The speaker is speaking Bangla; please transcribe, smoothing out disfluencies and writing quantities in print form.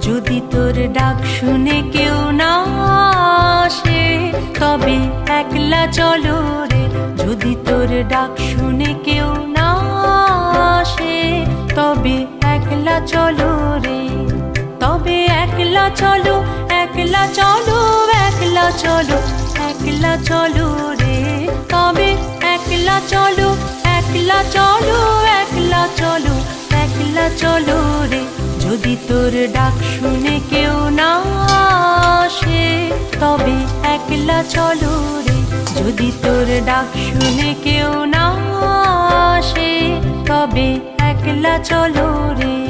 যদি তোর ডাক শুনে কেউ না আসে তবে একলা চলো রে। যদি তোর ডাক শুনে কেউ না আসে তবে একলা চলো রে। তবে একলা চলো, একলা চলো, একলা চলো, একলা চলো রে। তবে একলা চলো, একলা চলো, একলা চলো, একলা চলো রে। যদি তোর ডাক শুনে কেউ না আসে তবে একলা চলো রে। যদি তোর ডাক শুনে কেউ না আসে তবে একলা চলো রে।